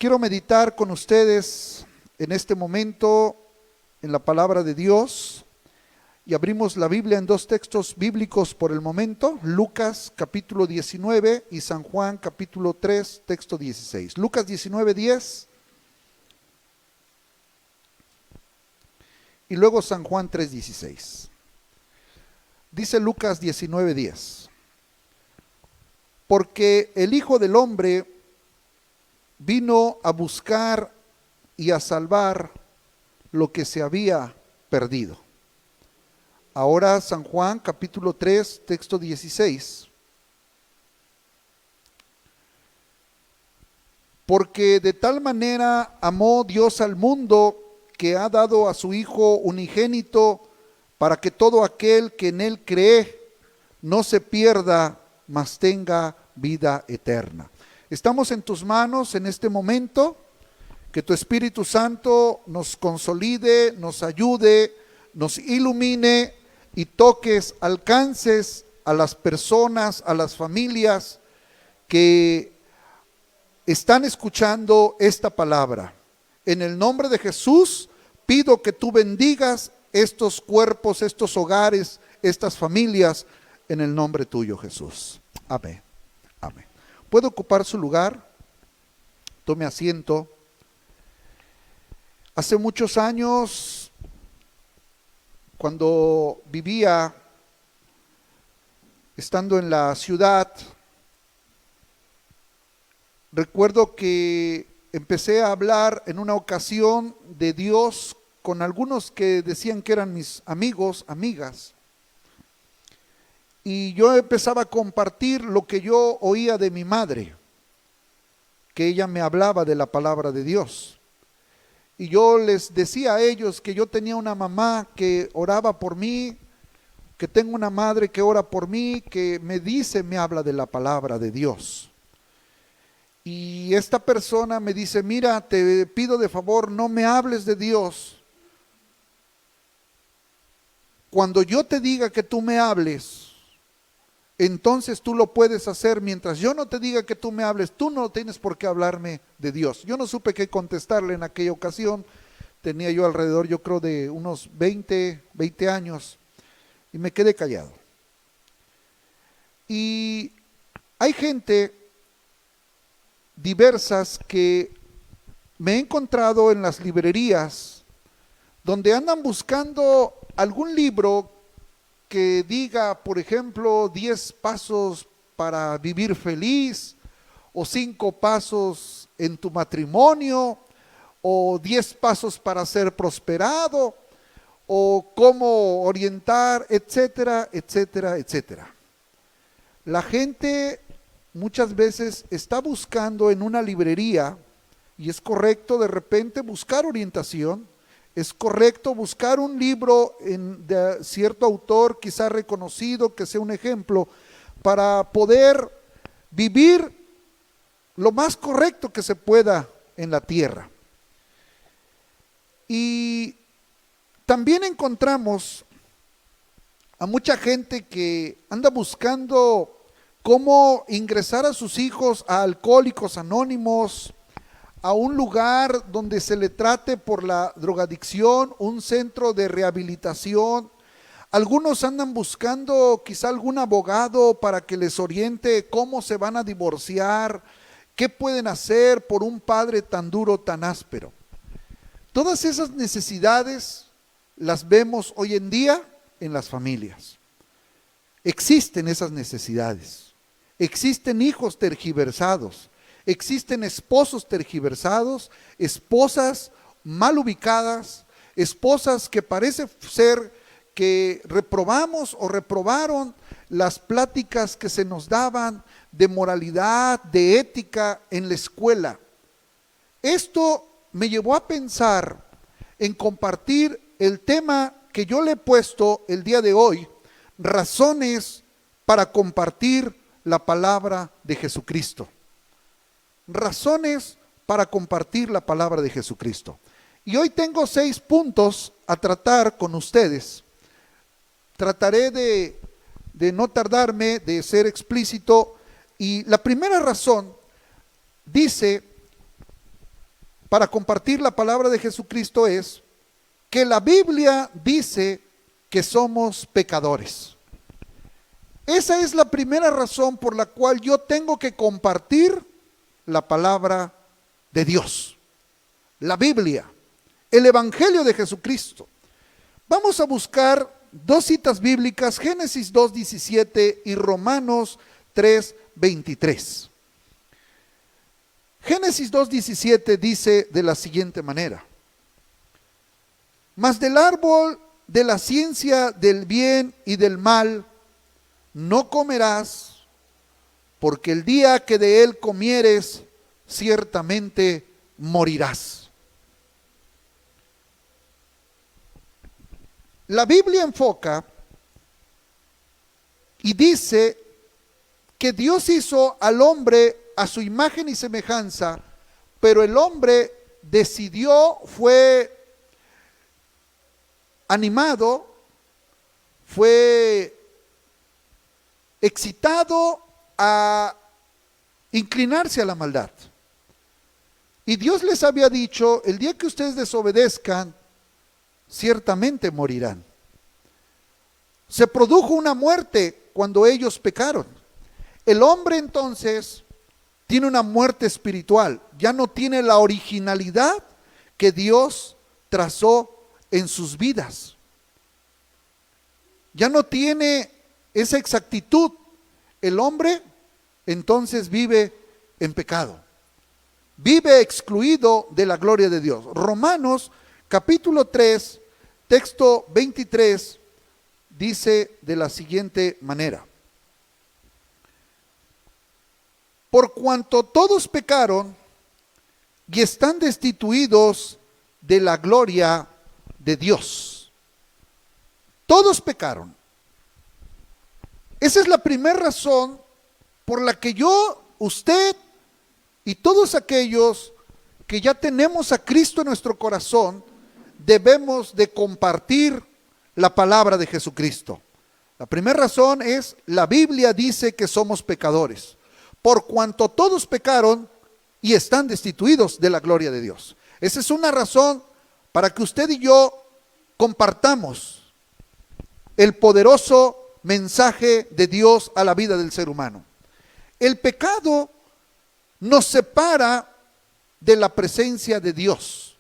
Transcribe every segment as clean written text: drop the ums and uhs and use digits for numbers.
Quiero meditar con ustedes en este momento en la palabra de Dios y abrimos la Biblia en dos textos bíblicos por el momento, Lucas capítulo 19 y San Juan capítulo 3, texto 16. Lucas 19:10 y luego San Juan 3:16. Dice Lucas 19:10: porque el Hijo del Hombre vino a buscar y a salvar lo que se había perdido. Ahora San Juan capítulo 3, texto 16. Porque de tal manera amó Dios al mundo que ha dado a su Hijo unigénito para que todo aquel que en él cree no se pierda, mas tenga vida eterna. Estamos en tus manos en este momento. Que tu Espíritu Santo nos consolide, nos ayude, nos ilumine y toques, alcances a las personas, a las familias que están escuchando esta palabra. En el nombre de Jesús pido que tú bendigas estos cuerpos, estos hogares, estas familias, en el nombre tuyo, Jesús. Amén. Amén. ¿Puede ocupar su lugar? Tome asiento. Hace muchos años, cuando vivía estando en la ciudad, recuerdo que empecé a hablar en una ocasión de Dios con algunos que decían que eran mis amigos, amigas. Y yo empezaba a compartir lo que yo oía de mi madre, que ella me hablaba de la palabra de Dios. Y yo les decía a ellos que yo tenía una mamá que oraba por mí, que tengo una madre que ora por mí, que me habla de la palabra de Dios. Y esta persona me dice: mira, te pido de favor, no me hables de Dios. Cuando yo te diga que tú me hables, entonces tú lo puedes hacer. Mientras yo no te diga que tú me hables, tú no tienes por qué hablarme de Dios. Yo no supe qué contestarle en aquella ocasión. Tenía yo alrededor, yo creo, de unos 20 años, y me quedé callado. Y hay gente diversas que me he encontrado en las librerías donde andan buscando algún libro que diga, por ejemplo, 10 pasos para vivir feliz, o 5 pasos en tu matrimonio, o 10 pasos para ser prosperado, o cómo orientar, etcétera, etcétera, etcétera. La gente muchas veces está buscando en una librería, y es correcto de repente buscar orientación. Es correcto buscar un libro de cierto autor, quizá reconocido, que sea un ejemplo, para poder vivir lo más correcto que se pueda en la tierra. Y también encontramos a mucha gente que anda buscando cómo ingresar a sus hijos a Alcohólicos Anónimos, a un lugar donde se le trate por la drogadicción, un centro de rehabilitación. Algunos andan buscando quizá algún abogado para que les oriente cómo se van a divorciar, qué pueden hacer por un padre tan duro, tan áspero. Todas esas necesidades las vemos hoy en día en las familias. Existen esas necesidades, existen hijos tergiversados, existen esposos tergiversados, esposas mal ubicadas, esposas que parece ser que reprobamos o reprobaron las pláticas que se nos daban de moralidad, de ética en la escuela. Esto me llevó a pensar en compartir el tema que yo le he puesto el día de hoy: razones para compartir la palabra de Jesucristo. Razones para compartir la palabra de Jesucristo. Y hoy tengo 6 puntos a tratar con ustedes. Trataré de no tardarme, de ser explícito. Y la primera razón dice para compartir la palabra de Jesucristo es que la Biblia dice que somos pecadores. Esa es la primera razón por la cual yo tengo que compartir la palabra de Dios, la Biblia, el Evangelio de Jesucristo. Vamos a buscar dos citas bíblicas, Génesis 2:17 y Romanos 3:23. Génesis 2:17 dice de la siguiente manera: mas del árbol de la ciencia del bien y del mal no comerás, porque el día que de él comieres, ciertamente morirás. La Biblia enfoca y dice que Dios hizo al hombre a su imagen y semejanza, pero el hombre decidió, fue animado, fue excitado a inclinarse a la maldad. Y Dios les había dicho: el día que ustedes desobedezcan, ciertamente morirán. Se produjo una muerte cuando ellos pecaron. El hombre entonces tiene una muerte espiritual, ya no tiene la originalidad que Dios trazó en sus vidas. Ya no tiene esa exactitud. El hombre entonces vive en pecado, vive excluido de la gloria de Dios. Romanos capítulo 3, texto 23, dice de la siguiente manera: por cuanto todos pecaron y están destituidos de la gloria de Dios. Todos pecaron. Esa es la primera razón por la que yo, usted y todos aquellos que ya tenemos a Cristo en nuestro corazón, debemos de compartir la palabra de Jesucristo. La primera razón es: la Biblia dice que somos pecadores, por cuanto todos pecaron y están destituidos de la gloria de Dios. Esa es una razón para que usted y yo compartamos el poderoso mensaje de Dios a la vida del ser humano. El pecado nos separa de la presencia de Dios.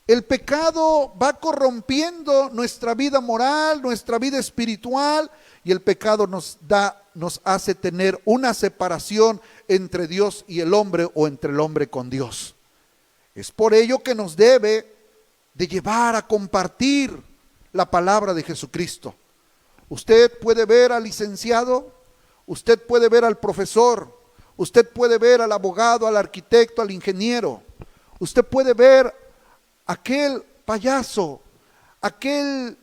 El pecado va corrompiendo nuestra vida moral, nuestra vida espiritual, y el pecado nos hace tener una separación entre Dios y el hombre, o entre el hombre con Dios. Es por ello que nos debe de llevar a compartir la palabra de Jesucristo. Usted puede ver al licenciado, usted puede ver al profesor, usted puede ver al abogado, al arquitecto, al ingeniero, usted puede ver aquel payaso, aquel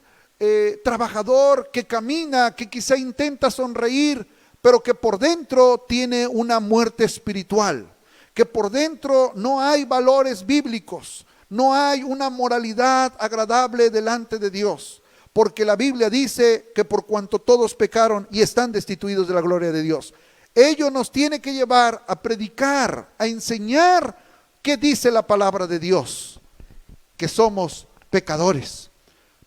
trabajador que camina, que quizá intenta sonreír, pero que por dentro tiene una muerte espiritual, que por dentro no hay valores bíblicos, no hay una moralidad agradable delante de Dios. Porque la Biblia dice que por cuanto todos pecaron y están destituidos de la gloria de Dios, ello nos tiene que llevar a predicar, a enseñar qué dice la palabra de Dios, que somos pecadores,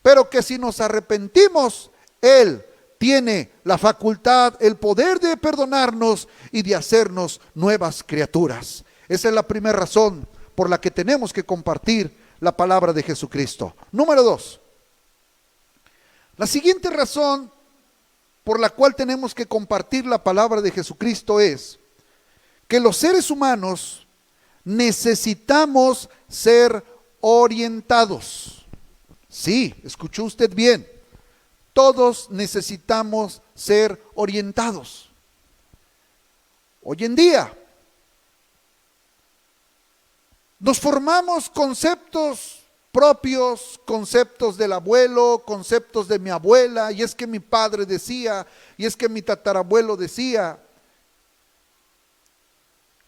pero que si nos arrepentimos, Él tiene la facultad, el poder de perdonarnos y de hacernos nuevas criaturas. Esa es la primera razón por la que tenemos que compartir la palabra de Jesucristo. Número 2. La siguiente razón por la cual tenemos que compartir la palabra de Jesucristo es que los seres humanos necesitamos ser orientados. Sí, escuchó usted bien. Todos necesitamos ser orientados. Hoy en día nos formamos conceptos propios, conceptos del abuelo, conceptos de mi abuela, y es que mi padre decía, y es que mi tatarabuelo decía.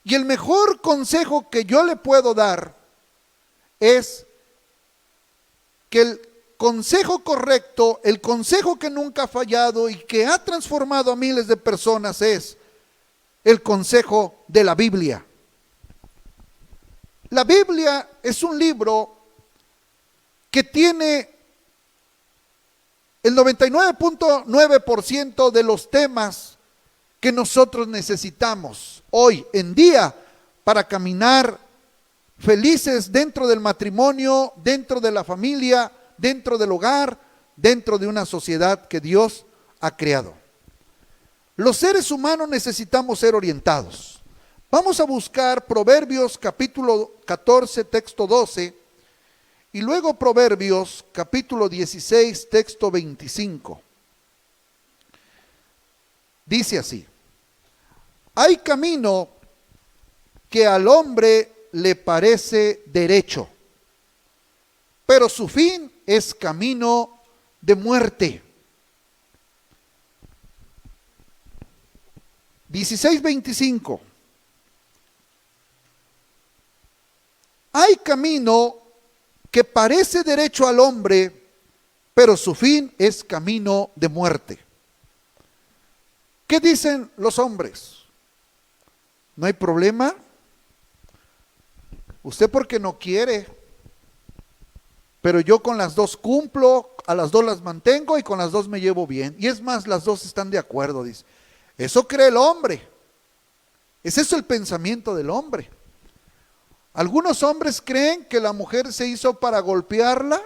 Y el mejor consejo que yo le puedo dar es que el consejo correcto, el consejo que nunca ha fallado y que ha transformado a miles de personas, es el consejo de la Biblia. La Biblia es un libro que tiene el 99.9% de los temas que nosotros necesitamos hoy en día para caminar felices dentro del matrimonio, dentro de la familia, dentro del hogar, dentro de una sociedad que Dios ha creado. Los seres humanos necesitamos ser orientados. Vamos a buscar Proverbios capítulo 14, texto 12, y luego Proverbios capítulo 16, texto 25. Dice así: hay camino que al hombre le parece derecho, pero su fin es camino de muerte. 16:25. Hay camino que parece derecho al hombre, pero su fin es camino de muerte. ¿Qué dicen los hombres? No hay problema. Usted porque no quiere, pero yo con las dos cumplo, a las dos las mantengo y con las dos me llevo bien. Y es más, las dos están de acuerdo, dice. Eso cree el hombre. ¿Es eso el pensamiento del hombre? Algunos hombres creen que la mujer se hizo para golpearla,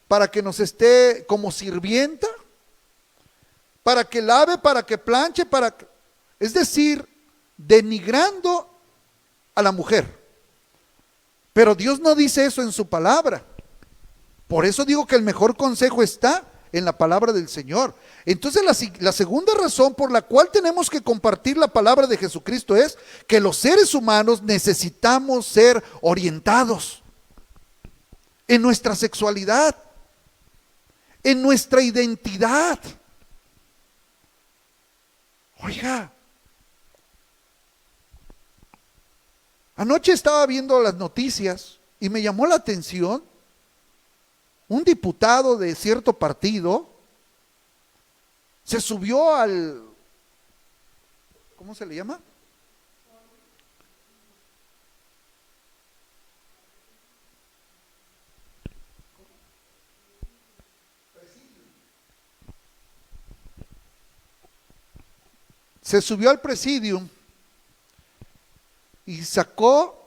para que nos esté como sirvienta, para que lave, para que planche, es decir, denigrando a la mujer. Pero Dios no dice eso en su palabra. Por eso digo que el mejor consejo está en la palabra del Señor. Entonces la segunda razón por la cual tenemos que compartir la palabra de Jesucristo es que los seres humanos necesitamos ser orientados en nuestra sexualidad, en nuestra identidad. Oiga, anoche estaba viendo las noticias y me llamó la atención un diputado de cierto partido se subió al, ¿cómo se le llama? Se subió al presidium y sacó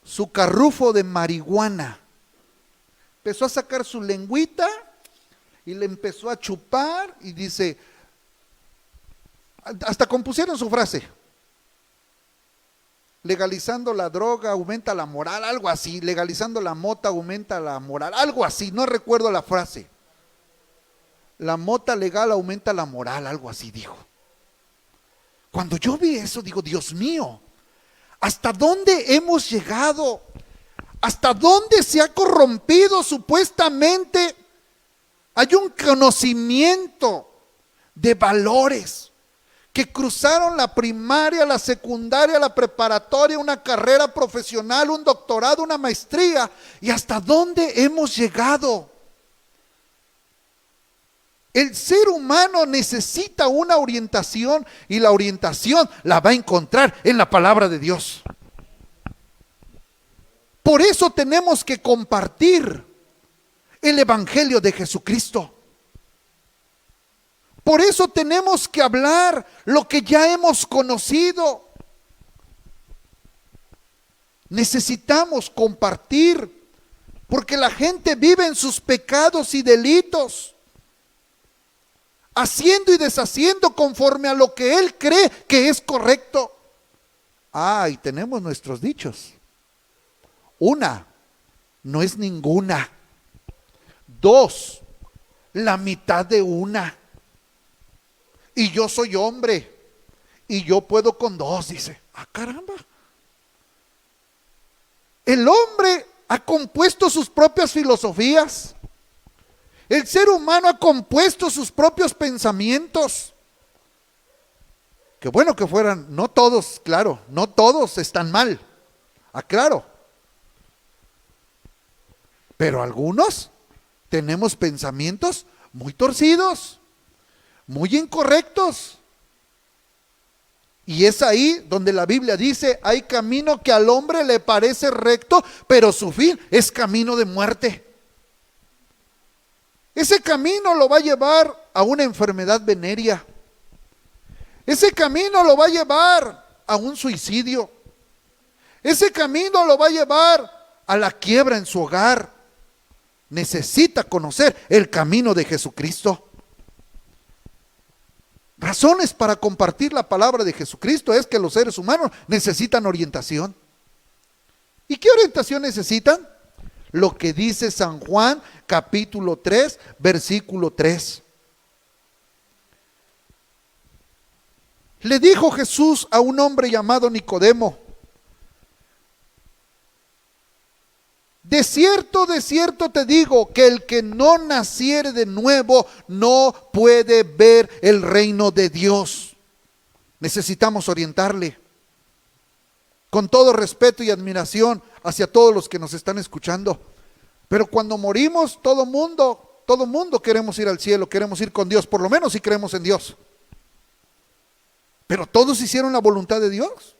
su carrufo de marihuana. Empezó a sacar su lengüita y le empezó a chupar y dice, hasta compusieron su frase: legalizando la droga aumenta la moral, algo así, legalizando la mota aumenta la moral, algo así, no recuerdo la frase. La mota legal aumenta la moral, algo así dijo. Cuando yo vi eso, digo, Dios mío, ¿hasta dónde hemos llegado? ¿Hasta dónde se ha corrompido supuestamente? Hay un conocimiento de valores que cruzaron la primaria, la secundaria, la preparatoria, una carrera profesional, un doctorado, una maestría. ¿Y hasta dónde hemos llegado? El ser humano necesita una orientación y la orientación la va a encontrar en la palabra de Dios. Por eso tenemos que compartir el evangelio de Jesucristo. Por eso tenemos que hablar lo que ya hemos conocido. Necesitamos compartir, porque la gente vive en sus pecados y delitos, haciendo y deshaciendo conforme a lo que él cree que es correcto. Y tenemos nuestros dichos. Una, no es ninguna. Dos, la mitad de una. Y yo soy hombre y yo puedo con dos, dice. Caramba. El hombre ha compuesto sus propias filosofías. El ser humano ha compuesto sus propios pensamientos. Qué bueno que fueran, no todos, claro, no todos están mal. Claro. Pero algunos tenemos pensamientos muy torcidos, muy incorrectos. Y es ahí donde la Biblia dice, hay camino que al hombre le parece recto, pero su fin es camino de muerte. Ese camino lo va a llevar a una enfermedad venérea. Ese camino lo va a llevar a un suicidio. Ese camino lo va a llevar a la quiebra en su hogar. Necesita conocer el camino de Jesucristo. Razones para compartir la palabra de Jesucristo es que los seres humanos necesitan orientación. ¿Y qué orientación necesitan? Lo que dice San Juan capítulo 3, versículo 3. Le dijo Jesús a un hombre llamado Nicodemo: de cierto te digo que el que no naciere de nuevo no puede ver el reino de Dios. Necesitamos orientarle. Con todo respeto y admiración hacia todos los que nos están escuchando. Pero cuando morimos, todo mundo queremos ir al cielo, queremos ir con Dios, por lo menos si creemos en Dios. Pero todos hicieron la voluntad de Dios.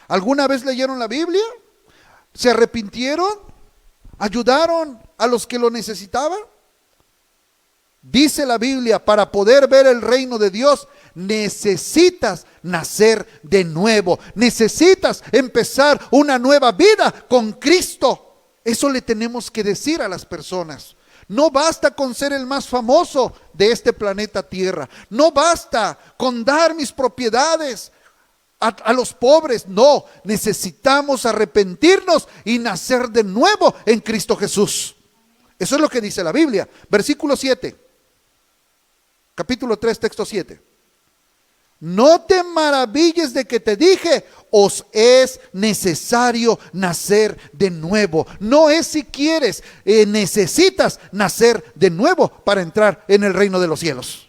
¿Alguna vez leyeron la Biblia? ¿Se arrepintieron? ¿Ayudaron a los que lo necesitaban? Dice la Biblia, para poder ver el reino de Dios, necesitas nacer de nuevo. Necesitas empezar una nueva vida con Cristo. Eso le tenemos que decir a las personas. No basta con ser el más famoso de este planeta Tierra. No basta con dar mis propiedades a los pobres. No, necesitamos arrepentirnos y nacer de nuevo en Cristo Jesús. Eso es lo que dice la Biblia. Versículo 7. Capítulo 3, texto 7. No te maravilles de que te dije, os es necesario nacer de nuevo. No es si quieres, necesitas nacer de nuevo para entrar en el reino de los cielos.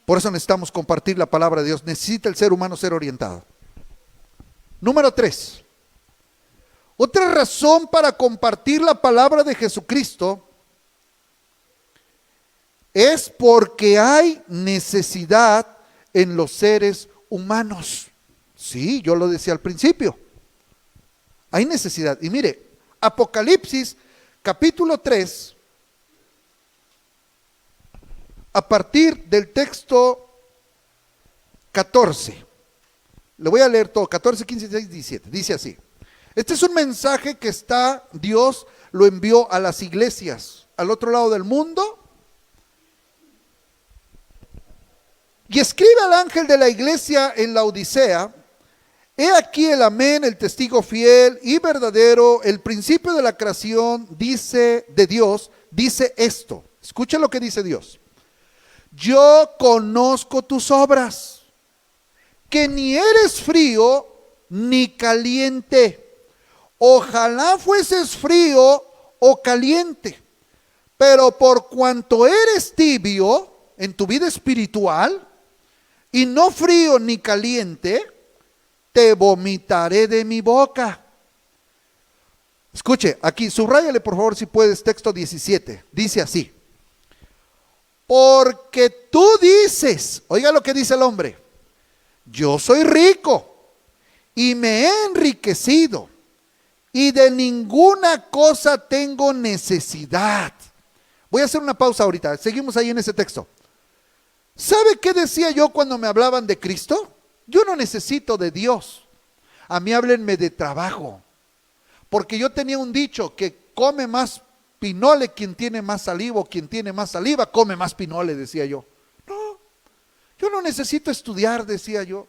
Por eso necesitamos compartir la palabra de Dios. Necesita el ser humano ser orientado. Número 3. Otra razón para compartir la palabra de Jesucristo es porque hay necesidad en los seres humanos. Sí, yo lo decía al principio. Hay necesidad. Y mire, Apocalipsis capítulo 3, a partir del texto 14. Le voy a leer todo, 14, 15, 16, 17. Dice así. Este es un mensaje que Dios lo envió a las iglesias al otro lado del mundo. Y escribe al ángel de la iglesia en la Odisea: he aquí el amén, el testigo fiel y verdadero, el principio de la creación, dice de Dios, dice esto. Escucha lo que dice Dios. Yo conozco tus obras, que ni eres frío ni caliente. Ojalá fueses frío o caliente, pero por cuanto eres tibio en tu vida espiritual, y no frío ni caliente, te vomitaré de mi boca. Escuche, aquí, subráyale por favor si puedes, texto 17, dice así. Porque tú dices, oiga lo que dice el hombre, yo soy rico y me he enriquecido y de ninguna cosa tengo necesidad. Voy a hacer una pausa ahorita, seguimos ahí en ese texto. ¿Sabe qué decía yo cuando me hablaban de Cristo? Yo no necesito de Dios. A mí háblenme de trabajo. Porque yo tenía un dicho que come más pinole quien tiene más saliva, o quien tiene más saliva come más pinole, decía yo. No, yo no necesito estudiar, decía yo.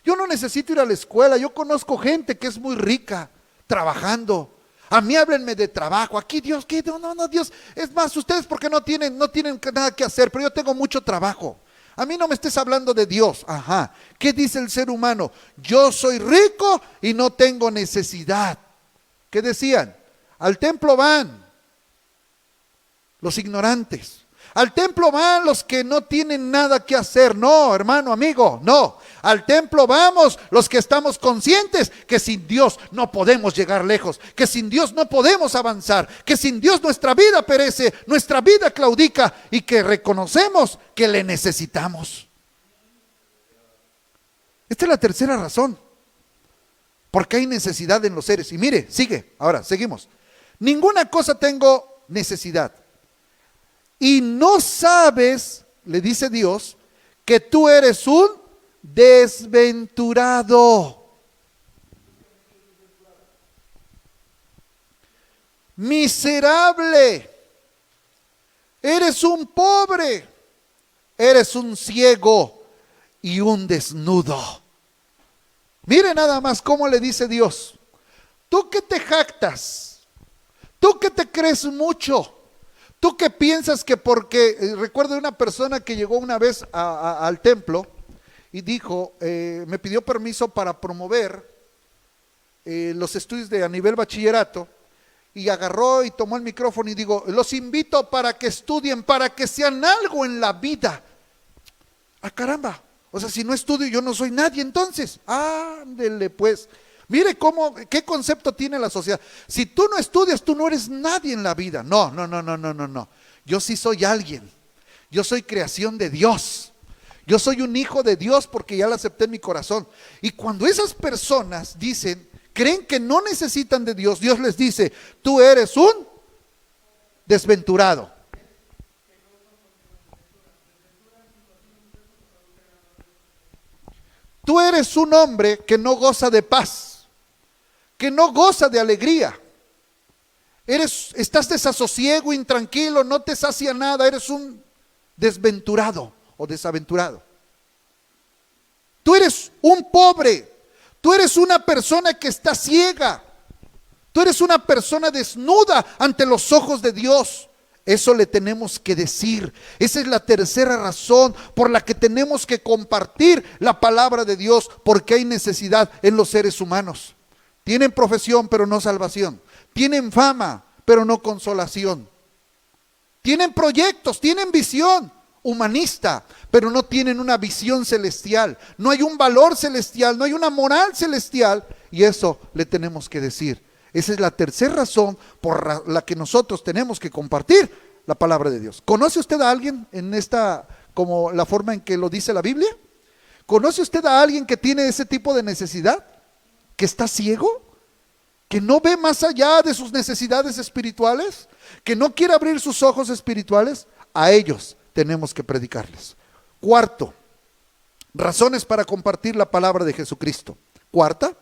Yo no necesito ir a la escuela. Yo conozco gente que es muy rica trabajando. A mí háblenme de trabajo. Aquí Dios, ¿qué? No, Dios. Es más, ustedes porque no tienen nada que hacer, pero yo tengo mucho trabajo. A mí no me estés hablando de Dios. Ajá. ¿Qué dice el ser humano? Yo soy rico y no tengo necesidad. ¿Qué decían? Al templo van los ignorantes. Al templo van los que no tienen nada que hacer. No, hermano, amigo, no. Al templo vamos los que estamos conscientes que sin Dios no podemos llegar lejos, que sin Dios no podemos avanzar, que sin Dios nuestra vida perece, nuestra vida claudica y que reconocemos que le necesitamos. Esta es la tercera razón. Porque hay necesidad en los seres. Y mire, sigue, ahora, seguimos. Ninguna cosa tengo necesidad. Y no sabes, le dice Dios, que tú eres un desventurado. Miserable. Eres un pobre. Eres un ciego y un desnudo. Mire nada más cómo le dice Dios. Tú que te jactas, tú que te crees mucho, tú que piensas que porque, recuerdo de una persona que llegó una vez al templo y dijo, me pidió permiso para promover los estudios a nivel bachillerato, y agarró y tomó el micrófono y dijo, los invito para que estudien, para que sean algo en la vida. Ah, caramba. O sea, si no estudio yo no soy nadie entonces. Ándele pues. Mire qué concepto tiene la sociedad. Si tú no estudias, tú no eres nadie en la vida. No. Yo sí soy alguien. Yo soy creación de Dios. Yo soy un hijo de Dios porque ya lo acepté en mi corazón. Y cuando esas personas creen que no necesitan de Dios, Dios les dice, tú eres un desventurado. Tú eres un hombre que no goza de paz, que no goza de alegría. Estás desasosiego, intranquilo, no te sacia nada, eres un desventurado o desaventurado. Tú eres un pobre, tú eres una persona que está ciega, tú eres una persona desnuda ante los ojos de Dios. Eso le tenemos que decir. Esa es la tercera razón por la que tenemos que compartir la palabra de Dios, porque hay necesidad en los seres humanos. Tienen profesión pero no salvación, tienen fama pero no consolación, tienen proyectos, tienen visión humanista, pero no tienen una visión celestial. No hay un valor celestial, no hay una moral celestial, y eso le tenemos que decir. Esa es la tercera razón por la que nosotros tenemos que compartir la palabra de Dios. ¿Conoce usted a alguien en esta, como la forma en que lo dice la Biblia? ¿Conoce usted a alguien que tiene ese tipo de necesidad? ¿Que está ciego? ¿Que no ve más allá de sus necesidades espirituales? ¿Que no quiere abrir sus ojos espirituales? A ellos tenemos que predicarles. Cuarto, razones para compartir la palabra de Jesucristo. Cuarta,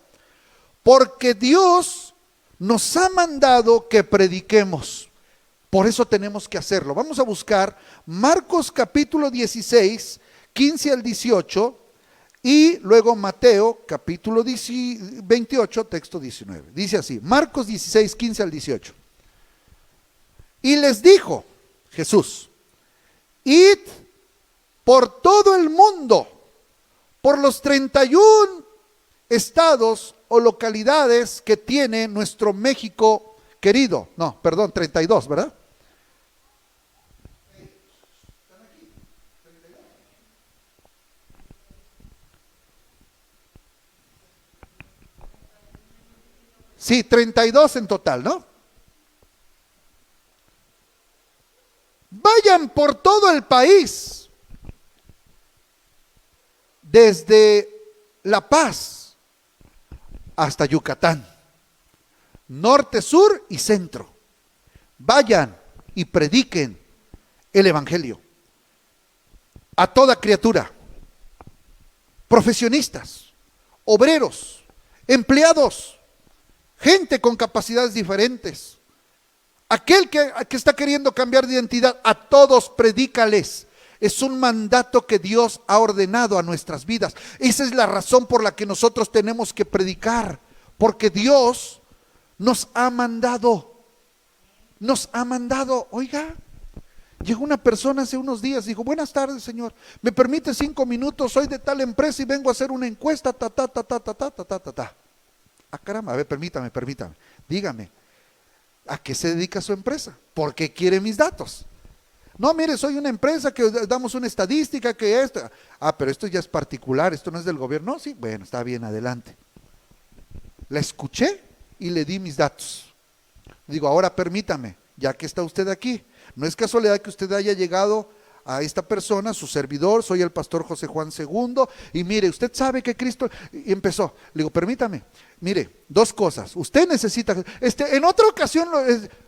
porque Dios nos ha mandado que prediquemos. Por eso tenemos que hacerlo. Vamos a buscar Marcos capítulo 16, 15 al 18, y luego Mateo capítulo 28, texto 19. Dice así, Marcos 16, 15 al 18. Y les dijo Jesús, id por todo el mundo, por los 31 estados o localidades que tiene nuestro México querido. No, perdón, 32, ¿verdad? Sí, 32 en total, ¿no? Vayan por todo el país, desde La Paz hasta Yucatán, norte, sur y centro. Vayan y prediquen el evangelio a toda criatura, profesionistas, obreros, empleados, gente con capacidades diferentes, aquel que está queriendo cambiar de identidad, a todos predícales. Es un mandato que Dios ha ordenado a nuestras vidas. Esa es la razón por la que nosotros tenemos que predicar, porque Dios nos ha mandado. Oiga, llegó una persona hace unos días, dijo, buenas tardes, señor, ¿me permite 5 minutos? Soy de tal empresa y vengo a hacer una encuesta, Ah, caramba, a ver, permítame, dígame, ¿a qué se dedica su empresa? ¿Por qué quiere mis datos? No, mire, soy una empresa que damos una estadística que esto. Pero esto ya es particular, esto no es del gobierno. No, sí, bueno, está bien, adelante. La escuché y le di mis datos. Digo, ahora permítame, ya que está usted aquí, no es casualidad que usted haya llegado a esta persona, su servidor, soy el pastor José Juan II, y mire, usted sabe que Cristo, y empezó, le digo, permítame, mire, dos cosas, usted necesita, en otra ocasión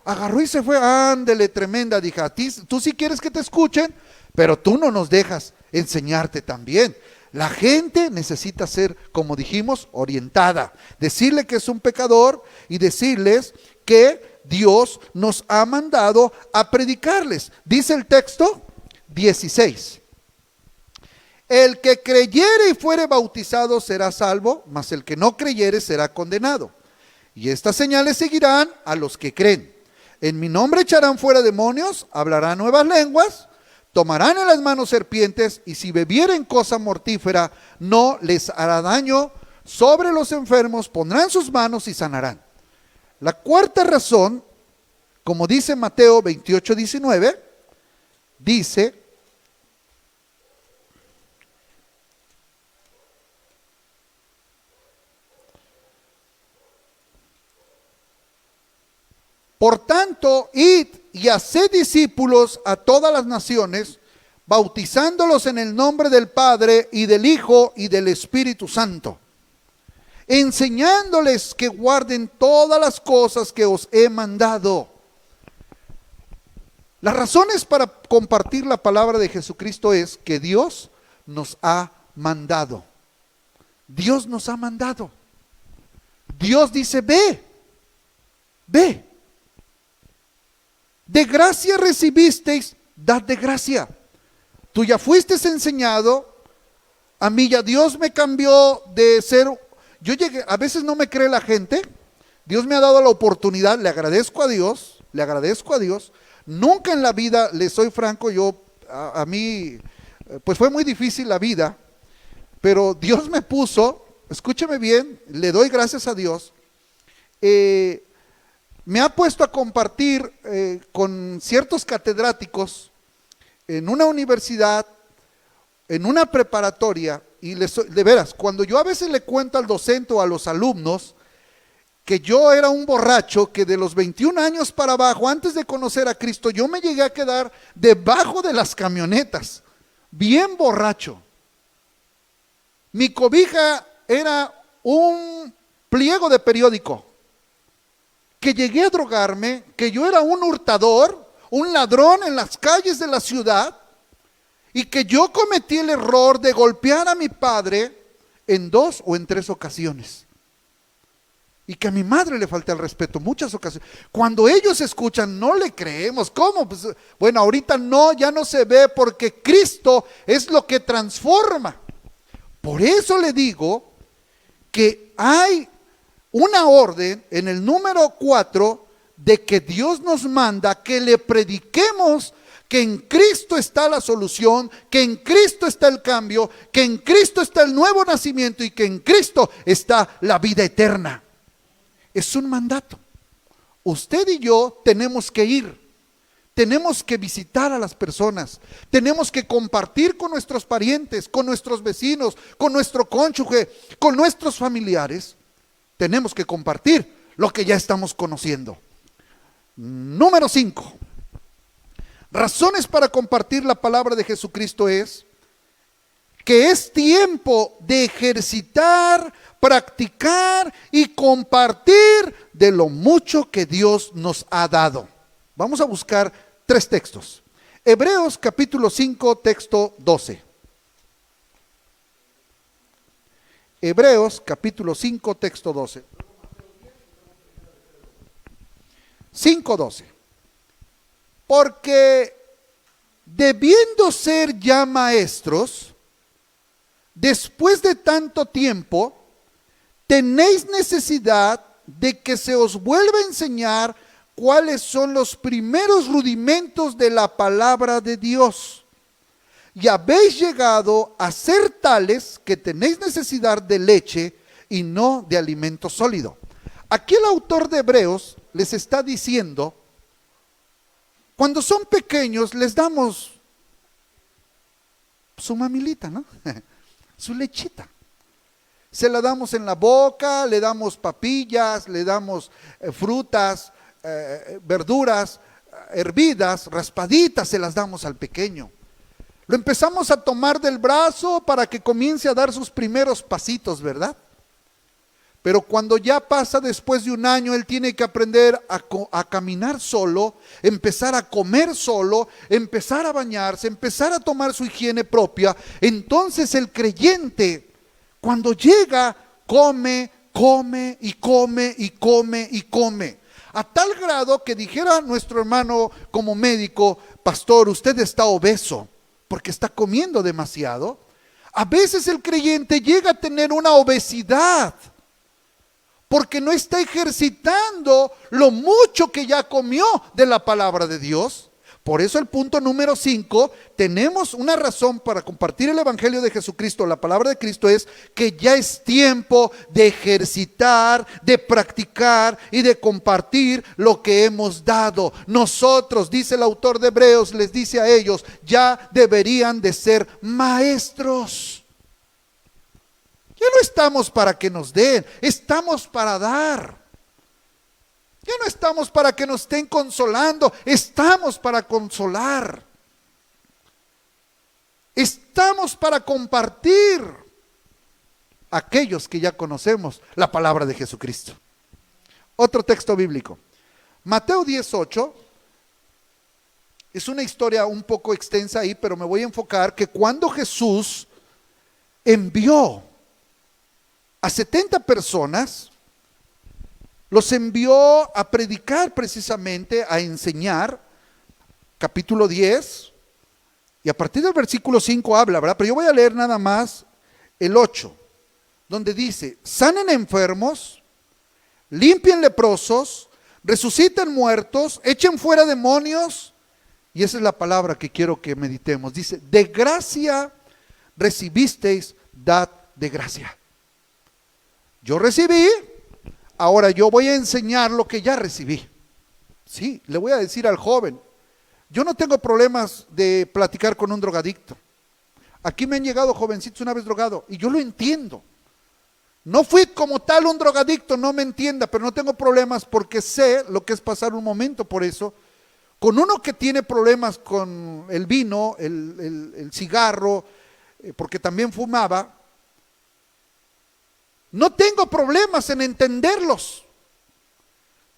agarró y se fue, ándele, tremenda, dije, a ti, tú sí quieres que te escuchen, pero tú no nos dejas enseñarte también. La gente necesita ser, como dijimos, orientada, decirle que es un pecador y decirles que Dios nos ha mandado a predicarles. Dice el texto 16: el que creyere y fuere bautizado será salvo, mas el que no creyere será condenado. Y estas señales seguirán a los que creen. En mi nombre echarán fuera demonios, hablarán nuevas lenguas, tomarán en las manos serpientes, y si bebieren cosa mortífera no les hará daño. Sobre los enfermos pondrán sus manos y sanarán. La cuarta razón, como dice Mateo 28:19, dice: por tanto, id y haced discípulos a todas las naciones, bautizándolos en el nombre del Padre y del Hijo y del Espíritu Santo, enseñándoles que guarden todas las cosas que os he mandado. Las razones para compartir la palabra de Jesucristo es que Dios nos ha mandado. Dios nos ha mandado. Dios dice, ve, ve. De gracia recibisteis, dad de gracia. Tú ya fuiste enseñado, a mí ya Dios me cambió de ser, yo llegué, a veces no me cree la gente, Dios me ha dado la oportunidad, le agradezco a Dios, nunca en la vida, le soy franco, a mí, pues fue muy difícil la vida, pero Dios me puso, escúcheme bien, le doy gracias a Dios, me ha puesto a compartir con ciertos catedráticos en una universidad, en una preparatoria, y de veras, cuando yo a veces le cuento al docente o a los alumnos que yo era un borracho, que de los 21 años para abajo, antes de conocer a Cristo, yo me llegué a quedar debajo de las camionetas, bien borracho. Mi cobija era un pliego de periódico, que llegué a drogarme, que yo era un hurtador, un ladrón en las calles de la ciudad, y que yo cometí el error de golpear a mi padre en 2 o en 3 ocasiones. Y que a mi madre le falté el respeto muchas ocasiones. Cuando ellos escuchan, no le creemos. ¿Cómo? Pues, bueno, ahorita no, ya no se ve, porque Cristo es lo que transforma. Por eso le digo que hay una orden en el número 4 de que Dios nos manda que le prediquemos que en Cristo está la solución, que en Cristo está el cambio, que en Cristo está el nuevo nacimiento y que en Cristo está la vida eterna. Es un mandato. Usted y yo tenemos que ir, tenemos que visitar a las personas, tenemos que compartir con nuestros parientes, con nuestros vecinos, con nuestro cónyuge, con nuestros familiares. Tenemos que compartir lo que ya estamos conociendo. Número 5. Razones para compartir la palabra de Jesucristo es que es tiempo de ejercitar, practicar y compartir de lo mucho que Dios nos ha dado. Vamos a buscar 3 textos. Hebreos capítulo 5, texto 12. Hebreos capítulo 5, texto 12. 5:12. Porque debiendo ser ya maestros, después de tanto tiempo, tenéis necesidad de que se os vuelva a enseñar cuáles son los primeros rudimentos de la palabra de Dios. Y habéis llegado a ser tales que tenéis necesidad de leche y no de alimento sólido. Aquí el autor de Hebreos les está diciendo, cuando son pequeños les damos su mamilita, ¿no? Su lechita. Se la damos en la boca, le damos papillas, le damos frutas, verduras hervidas, raspaditas, se las damos al pequeño. Lo empezamos a tomar del brazo para que comience a dar sus primeros pasitos, ¿verdad? Pero cuando ya pasa después de un año, él tiene que aprender a caminar solo, empezar a comer solo, empezar a bañarse, empezar a tomar su higiene propia. Entonces el creyente, cuando llega, come, come y come y come y come. A tal grado que dijera nuestro hermano como médico: pastor, usted está obeso porque está comiendo demasiado. A veces el creyente llega a tener una obesidad porque no está ejercitando lo mucho que ya comió de la palabra de Dios. Por eso el punto número 5, tenemos una razón para compartir el evangelio de Jesucristo, la palabra de Cristo, es que ya es tiempo de ejercitar, de practicar y de compartir lo que hemos dado. Nosotros, dice el autor de Hebreos, les dice a ellos, ya deberían de ser maestros. Ya no estamos para que nos den, estamos para dar. Ya no estamos para que nos estén consolando, estamos para consolar. Estamos para compartir a aquellos que ya conocemos la palabra de Jesucristo. Otro texto bíblico. Mateo 18. Es una historia un poco extensa ahí, pero me voy a enfocar que cuando Jesús envió a 70 personas, los envió a predicar precisamente, a enseñar, capítulo 10, y a partir del versículo 5 habla, ¿verdad? Pero yo voy a leer nada más el 8, donde dice: sanen enfermos, limpien leprosos, resuciten muertos, echen fuera demonios, y esa es la palabra que quiero que meditemos. Dice: de gracia recibisteis, dad de gracia. Yo recibí, ahora yo voy a enseñar lo que ya recibí. Sí, le voy a decir al joven, yo no tengo problemas de platicar con un drogadicto. Aquí me han llegado jovencitos una vez drogado y yo lo entiendo. No fui como tal un drogadicto, no me entienda, pero no tengo problemas porque sé lo que es pasar un momento por eso. Con uno que tiene problemas con el vino, el cigarro, porque también fumaba, no tengo problemas en entenderlos.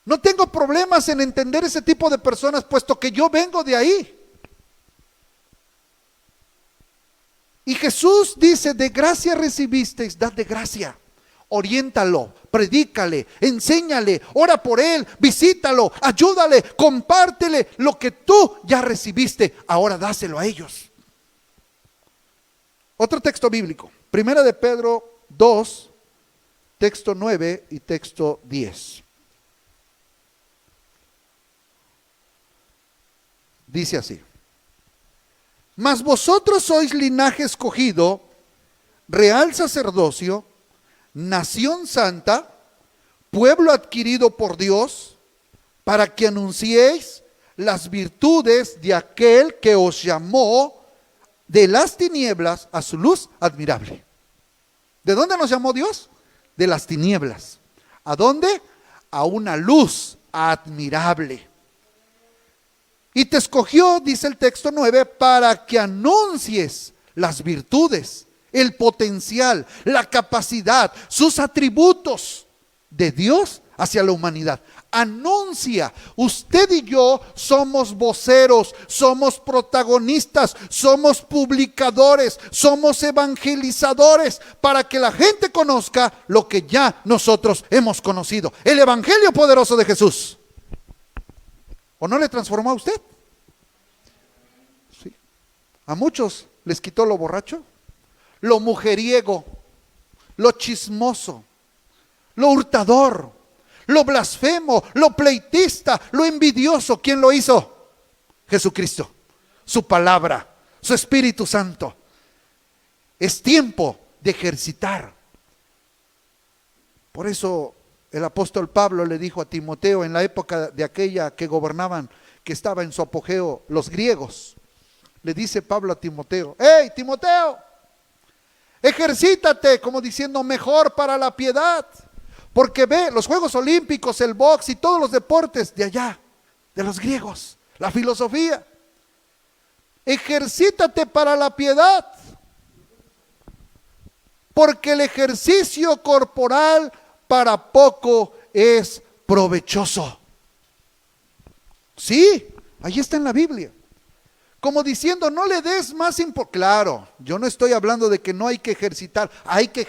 No tengo problemas en entender ese tipo de personas, puesto que yo vengo de ahí. Y Jesús dice: de gracia recibisteis, dad de gracia. Oriéntalo, predícale, enséñale, ora por él, visítalo, ayúdale, compártele lo que tú ya recibiste. Ahora dáselo a ellos. Otro texto bíblico, Primera de Pedro 2, texto 9 y texto 10. Dice así: mas vosotros sois linaje escogido, real sacerdocio, nación santa, pueblo adquirido por Dios, para que anunciéis las virtudes de aquel que os llamó de las tinieblas a su luz admirable. ¿De dónde nos llamó Dios? De las tinieblas. ¿A dónde? A una luz admirable. Y te escogió, dice el texto 9, para que anuncies las virtudes, el potencial, la capacidad, sus atributos de Dios hacia la humanidad. Anuncia. Usted y yo somos voceros, somos protagonistas, somos publicadores, somos evangelizadores para que la gente conozca lo que ya nosotros hemos conocido. El evangelio poderoso de Jesús. ¿O no le transformó a usted? Sí. A muchos les quitó lo borracho, lo mujeriego, lo chismoso, lo hurtador, lo blasfemo, lo pleitista, lo envidioso. ¿Quién lo hizo? Jesucristo, su palabra, su Espíritu Santo. Es tiempo de ejercitar. Por eso el apóstol Pablo le dijo a Timoteo en la época de aquella que gobernaban, que estaba en su apogeo, los griegos. Le dice Pablo a Timoteo: ¡hey, Timoteo! Ejercítate, como diciendo, mejor para la piedad. Porque ve, los Juegos Olímpicos, el box y todos los deportes de allá, de los griegos, la filosofía. ejercítate para la piedad, porque el ejercicio corporal para poco es provechoso. Sí, ahí está en la Biblia. Como diciendo, no le des más importancia. Claro, yo no estoy hablando de que no hay que ejercitar, hay que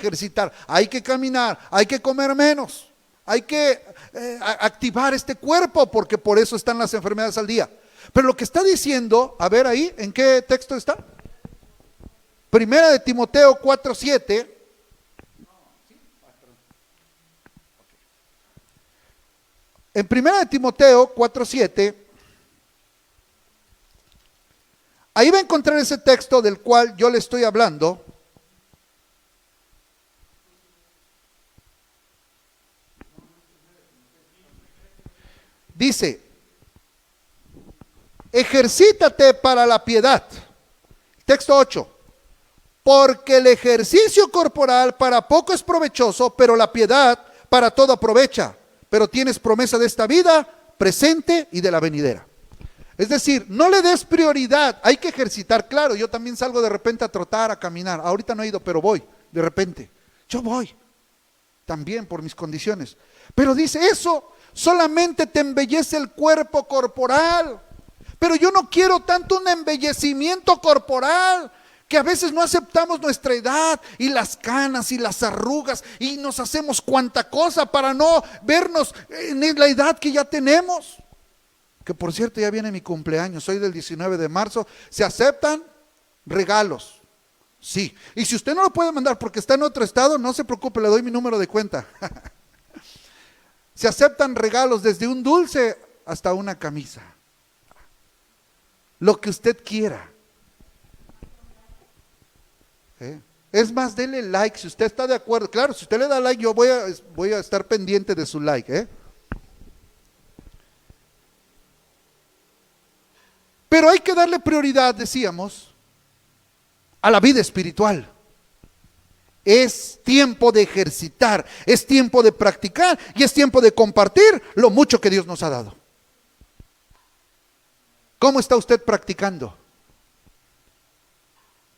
caminar, hay que comer menos, hay que activar este cuerpo, porque por eso están las enfermedades al día. Pero lo que está diciendo, a ver ahí, ¿en qué texto está? Primera de Timoteo 4:7. En Primera de Timoteo 4:7, ahí va a encontrar ese texto del cual yo le estoy hablando. Dice, ejercítate para la piedad. Texto 8. Porque el ejercicio corporal para poco es provechoso, pero la piedad para todo aprovecha. Pero tienes promesa de esta vida presente y de la venidera. Es decir, no le des prioridad, hay que ejercitar. Claro, yo también salgo de repente a trotar, a caminar. Ahorita no he ido, pero voy, de repente. Yo voy, también por mis condiciones. Pero dice, eso solamente te embellece el cuerpo corporal. Pero yo no quiero tanto un embellecimiento corporal, que a veces no aceptamos nuestra edad y las canas y las arrugas y nos hacemos cuanta cosa para no vernos en la edad que ya tenemos. Que por cierto ya viene mi cumpleaños, soy del 19 de marzo, se aceptan regalos, sí, y si usted no lo puede mandar porque está en otro estado, no se preocupe, le doy mi número de cuenta. Se aceptan regalos desde un dulce hasta una camisa, lo que usted quiera. Es más, dele like si usted está de acuerdo. Claro, si usted le da like, yo voy a estar pendiente de su like, Pero hay que darle prioridad, decíamos, a la vida espiritual. Es tiempo de ejercitar, es tiempo de practicar y es tiempo de compartir lo mucho que Dios nos ha dado. ¿Cómo está usted practicando?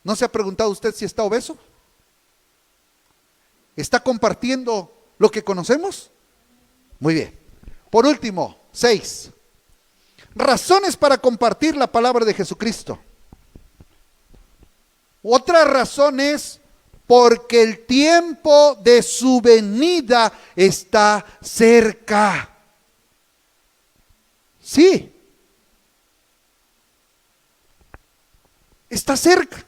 ¿No se ha preguntado usted si está obeso? ¿Está compartiendo lo que conocemos? Muy bien. Por último, 6. Razones para compartir la palabra de Jesucristo. Otra razón es porque el tiempo de su venida está cerca. Sí. Está cerca.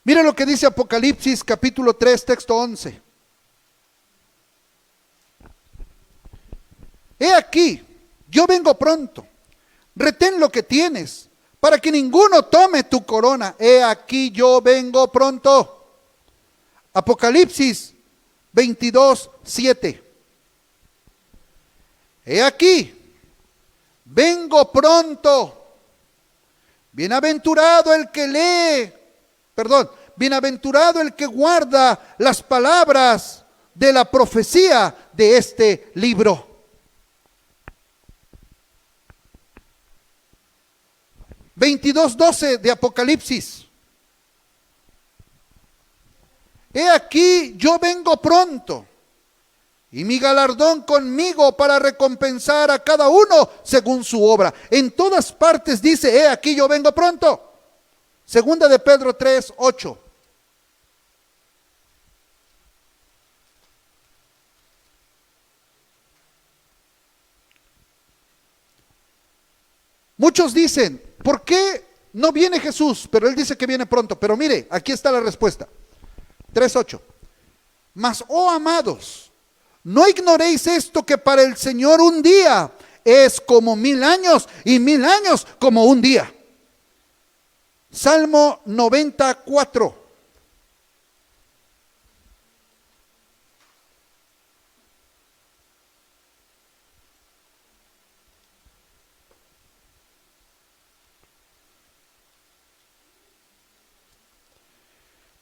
Mira lo que dice Apocalipsis capítulo 3, texto 11. He aquí, yo vengo pronto. Retén lo que tienes, para que ninguno tome tu corona. He aquí, yo vengo pronto. Apocalipsis 22, 7. He aquí, vengo pronto. Bienaventurado el que bienaventurado el que guarda las palabras de la profecía de este libro. Veintidós 12 de Apocalipsis. He aquí, yo vengo pronto, y mi galardón conmigo para recompensar a cada uno según su obra. En todas partes dice, he aquí, yo vengo pronto. Segunda de Pedro 3, 8. Muchos dicen, ¿por qué no viene Jesús? Pero Él dice que viene pronto. Pero mire, aquí está la respuesta. 3:8. Mas, oh amados, no ignoréis esto, que para el Señor un día es como 1000 años y 1000 años como un día. Salmo 94.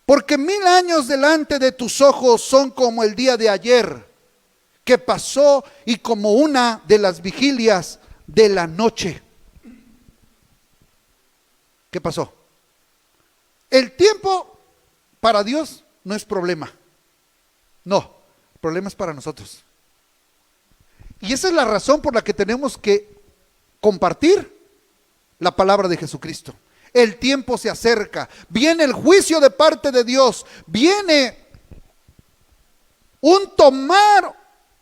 Porque 1000 años delante de tus ojos son como el día de ayer que pasó, y como una de las vigilias de la noche. ¿Qué pasó? El tiempo para Dios no es problema. No, el problema es para nosotros. Y esa es la razón por la que tenemos que compartir la palabra de Jesucristo. El tiempo se acerca, viene el juicio de parte de Dios, viene un tomar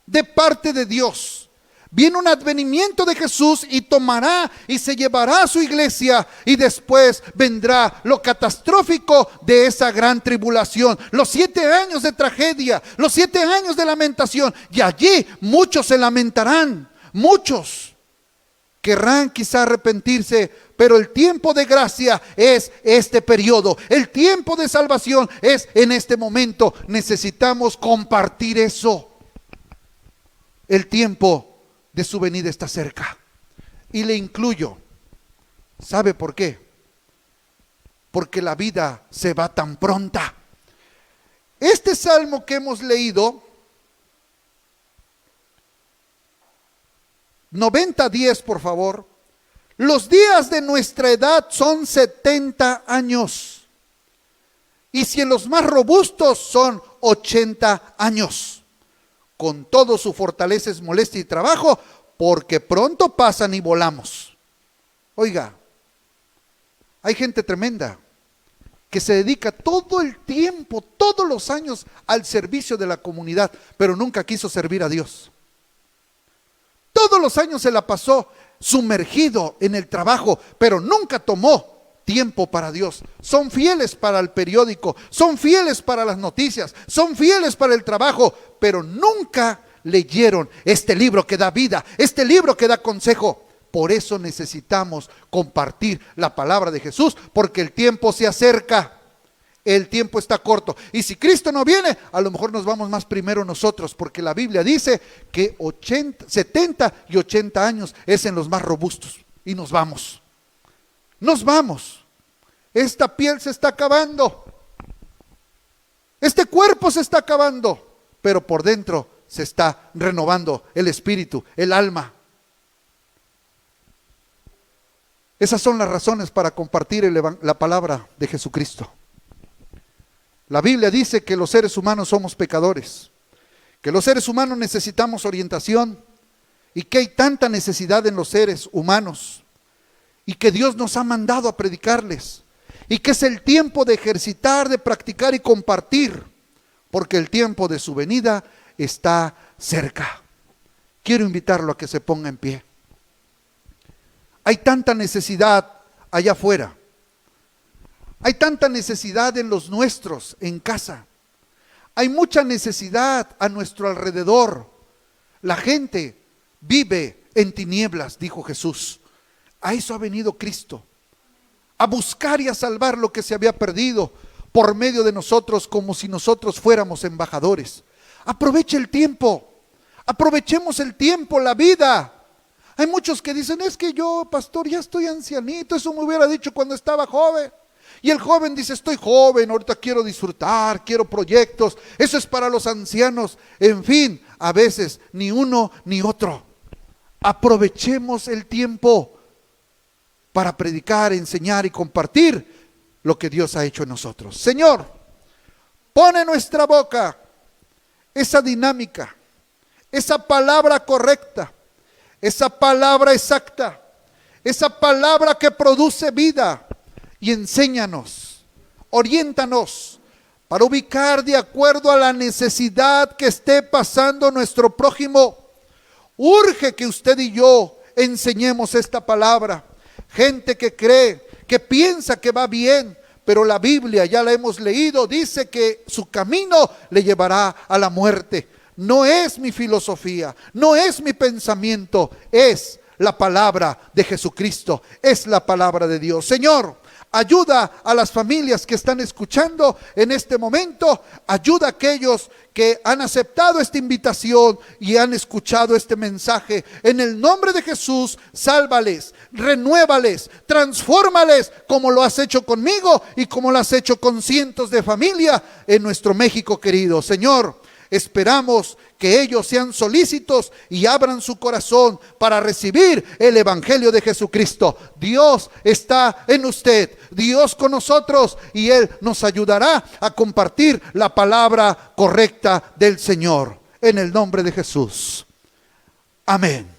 de parte de Dios, viene un advenimiento de Jesús y tomará y se llevará a su iglesia, y después vendrá lo catastrófico de esa gran tribulación, los 7 años de tragedia, los 7 años de lamentación, y allí muchos se lamentarán, muchos querrán quizá arrepentirse, pero el tiempo de gracia es este periodo, el tiempo de salvación es en este momento. Necesitamos compartir eso. El tiempo de su venida está cerca, y le incluyo. ¿Sabe por qué? Porque la vida se va tan pronta. Este salmo que hemos leído, 90:10, por favor. Los días de nuestra edad son 70 años. Y si en los más robustos son 80 años. Con todo su fortaleza es molestia y trabajo, porque pronto pasan y volamos. Oiga, hay gente tremenda que se dedica todo el tiempo, todos los años al servicio de la comunidad, pero nunca quiso servir a Dios. Todos los años se la pasó sumergido en el trabajo, pero nunca tomó tiempo para Dios. Son fieles para el periódico, son fieles para las noticias, son fieles para el trabajo, pero nunca leyeron este libro que da vida, este libro que da consejo. Por eso necesitamos compartir la palabra de Jesús, porque el tiempo se acerca. El tiempo está corto, y si Cristo no viene, a lo mejor nos vamos más primero nosotros, porque la Biblia dice que 70 y 80 años es en los más robustos, y nos vamos. Esta piel se está acabando, este cuerpo se está acabando, pero por dentro se está renovando el espíritu, el alma. Esas son las razones para compartir la palabra de Jesucristo. La Biblia dice que los seres humanos somos pecadores, que los seres humanos necesitamos orientación, y que hay tanta necesidad en los seres humanos, y que Dios nos ha mandado a predicarles, y que es el tiempo de ejercitar, de practicar y compartir, porque el tiempo de su venida está cerca. Quiero invitarlo a que se ponga en pie. Hay tanta necesidad allá afuera. Hay tanta necesidad en los nuestros, en casa. Hay mucha necesidad a nuestro alrededor. La gente vive en tinieblas, dijo Jesús. A eso ha venido Cristo, a buscar y a salvar lo que se había perdido por medio de nosotros, como si nosotros fuéramos embajadores. Aproveche el tiempo, aprovechemos el tiempo, la vida. Hay muchos que dicen, es que yo, pastor, ya estoy ancianito, eso me hubiera dicho cuando estaba joven. Y el joven dice, estoy joven, ahorita quiero disfrutar, quiero proyectos, eso es para los ancianos. En fin, a veces ni uno ni otro. Aprovechemos el tiempo para predicar, enseñar y compartir lo que Dios ha hecho en nosotros. Señor, pone en nuestra boca esa dinámica, esa palabra correcta, esa palabra exacta, esa palabra que produce vida. Y enséñanos, oriéntanos para ubicar de acuerdo a la necesidad que esté pasando nuestro prójimo. Urge que usted y yo enseñemos esta palabra. Gente que cree, que piensa que va bien, pero la Biblia, ya la hemos leído, dice que su camino le llevará a la muerte. No es mi filosofía, no es mi pensamiento, es la palabra de Jesucristo, es la palabra de Dios. Señor, ayuda a las familias que están escuchando en este momento. Ayuda a aquellos que han aceptado esta invitación y han escuchado este mensaje. En el nombre de Jesús, sálvales, renuévales, transfórmales, como lo has hecho conmigo y como lo has hecho con cientos de familias en nuestro México querido. Señor, Esperamos que ellos sean solícitos y abran su corazón para recibir el Evangelio de Jesucristo. Dios está en usted, Dios con nosotros, y Él nos ayudará a compartir la palabra correcta del Señor. En el nombre de Jesús. Amén.